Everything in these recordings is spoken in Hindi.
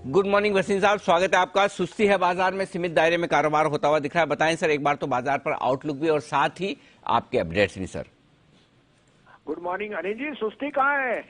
गुड मॉर्निंग वसीम साहब, स्वागत है आपका। सुस्ती है बाजार में, सीमित दायरे में कारोबार होता हुआ दिख रहा है। बताएं सर एक बार तो बाजार पर आउटलुक भी और साथ ही आपके अपडेट्स भी sir. Good morning Anil ji. सुस्ती कहाँ है?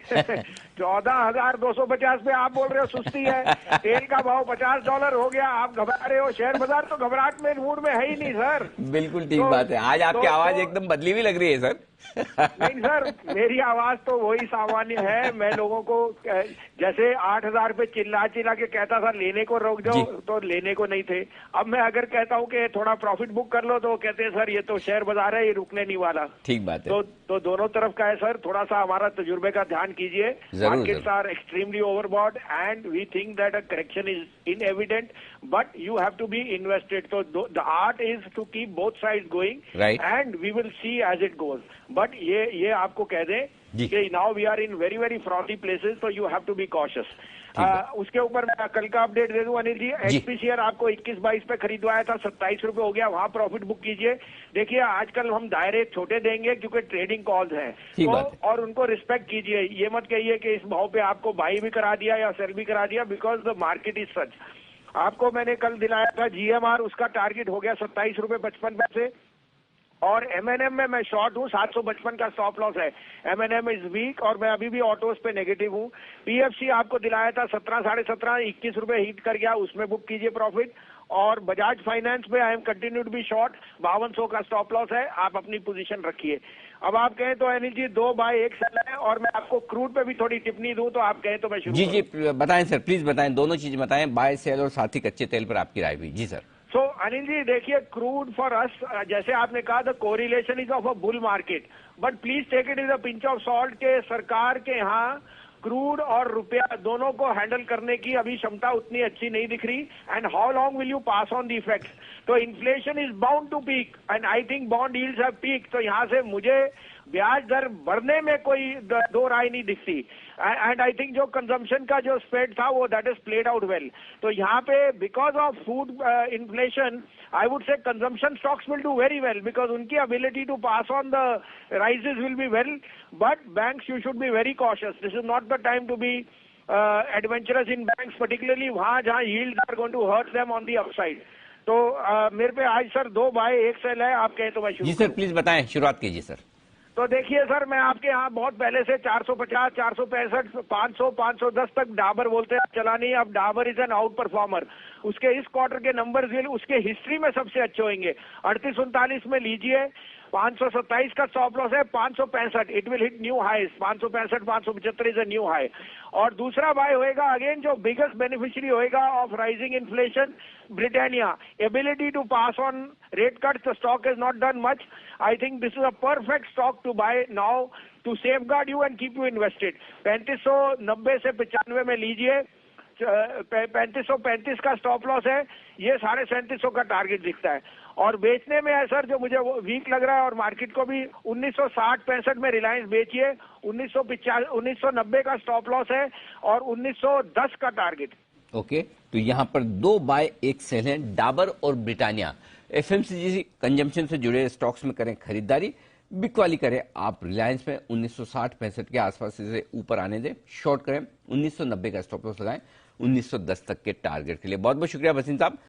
14,250 पे आप बोल रहे हो सुस्ती है। तेल का भाव $50 हो गया, आप घबरा रहे हो। शेयर बाजार तो घबराहट में मूड में है ही नहीं सर। बिल्कुल ठीक बात है। आज आपकी आवाज एकदम बदली हुई लग रही है सर। नहीं सर, मेरी आवाज तो वही सामान्य है। मैं लोगों को जैसे 8,000 पे चिल्ला चिल्ला के कहता था लेने को रोक दो, तो लेने को नहीं थे। अब मैं अगर कहता हूँ कि थोड़ा प्रॉफिट बुक कर लो तो कहते हैं सर ये तो शेयर बाजार है, ये रुकने नहीं वाला। ठीक बात है। तो दोनों तरफ का है सर। थोड़ा सा हमारा तजुर्बे का ध्यान कीजिए। Markets are extremely overbought and we think that a correction is inevitable, but you have to be invested. तो the art is to keep both side going and we will see as it goes. But ये आपको कह दें कि now we are in very very frothy places, तो you have to be cautious. उसके ऊपर मैं कल का अपडेट दे दूं अनिल जी। एचपीसीआर आपको 21-22 पे खरीदवाया था, 27 रुपए हो गया, वहां प्रॉफिट बुक कीजिए। देखिए आजकल हम दायरे छोटे देंगे क्योंकि ट्रेडिंग कॉल्स हैं, तो और उनको रिस्पेक्ट कीजिए। ये मत कहिए कि इस भाव पे आपको बाई भी करा दिया या सेल भी करा दिया, because the market is such. आपको मैंने कल दिलाया था जीएमआर, उसका टारगेट हो गया 27 रुपए 55 पैसे। और एमएनएम में मैं शॉर्ट हूँ, 755 का स्टॉप लॉस है। एमएनएम इज वीक और मैं अभी भी ऑटोस पे नेगेटिव हूँ। पीएफसी आपको दिलाया था 17, 17.5, 21 रुपए हिट कर गया, उसमें बुक कीजिए प्रॉफिट। और बजाज फाइनेंस में I am continue to be short, 5200 का स्टॉप लॉस है, आप अपनी पोजीशन रखिए। अब आप कहें तो अनिल जी 2 बाय 1 सेल है। और मैं आपको क्रूड पे भी थोड़ी टिप्पणी दूं तो आप कहें तो मैं शुरू जी बताएं सर, प्लीज बताएं, दोनों चीज बताएं, बाय सेल और साथ ही कच्चे तेल पर आपकी राय भी। जी सर। सो अनिल जी देखिए, क्रूड फॉर अस, जैसे आपने कहा the correlation is of a bull market, but please take it is a pinch of salt के सरकार के यहाँ क्रूड और रुपया दोनों को हैंडल करने की अभी क्षमता उतनी अच्छी नहीं दिख रही। And how long will you pass on the effects? तो inflation is bound to peak and I think bond yields have peak. तो यहाँ से मुझे ब्याज दर बढ़ने में कोई दो राय नहीं दिखती। एंड आई थिंक जो कंजम्पशन का जो स्प्रेड था वो that is played out well. तो यहाँ पे because of food inflation I would say consumption stocks will do very well because उनकी ability to pass on the rises will be well. But banks you should be very cautious. This is not the time to be adventurous in banks, particularly वहां जहां yields are going to hurt them on the upside. तो मेरे पे आज सर 2 बाय 1 सेल है, आप कहें तो मैं शुरू। जी सर प्लीज बताएं, शुरुआत कीजिए सर। तो देखिए सर, मैं आपके यहाँ बहुत पहले से 450, 465, 500, 510 तक डाबर बोलते हैं, चला नहीं। अब Dabur is an out performer. उसके इस क्वार्टर के नंबर्स उसके हिस्ट्री में सबसे अच्छे होंगे। 38-39 में लीजिए, 527 का स्टॉप लॉस है, 565 इट विल हिट न्यू हाईस, 565, 575 इज अ न्यू हाई। और दूसरा बाय होएगा अगेन जो बिगेस्ट बेनिफिशियरी होएगा of rising inflation, Britannia. Ability to pass on rate cuts, the stock is not done much. I think this is a perfect stock to buy now to safeguard you and keep you invested. 3590 से 95 में लीजिए, 3535 का स्टॉप लॉस है, ये 3750 का टारगेट दिखता है। और बेचने में है सर जो मुझे वो वीक लग रहा है, और मार्केट को भी 1960-65 में रिलायंस बेचिए, 1990 का स्टॉप लॉस है और 1910 का टारगेट। ओके, तो यहाँ पर 2 बाय 1 सेल है। डाबर और ब्रिटानिया एफएमसीजी कंजम्पशन से जुड़े स्टॉक्स में करें खरीदारी, बिक वाली करें आप रिलायंस में 1960-65 के आसपास से ऊपर आने दें, शॉर्ट करें 1990 का स्टॉप लॉस लगाएं 1910 तक के टारगेट के लिए। बहुत बहुत शुक्रिया वसीम साहब।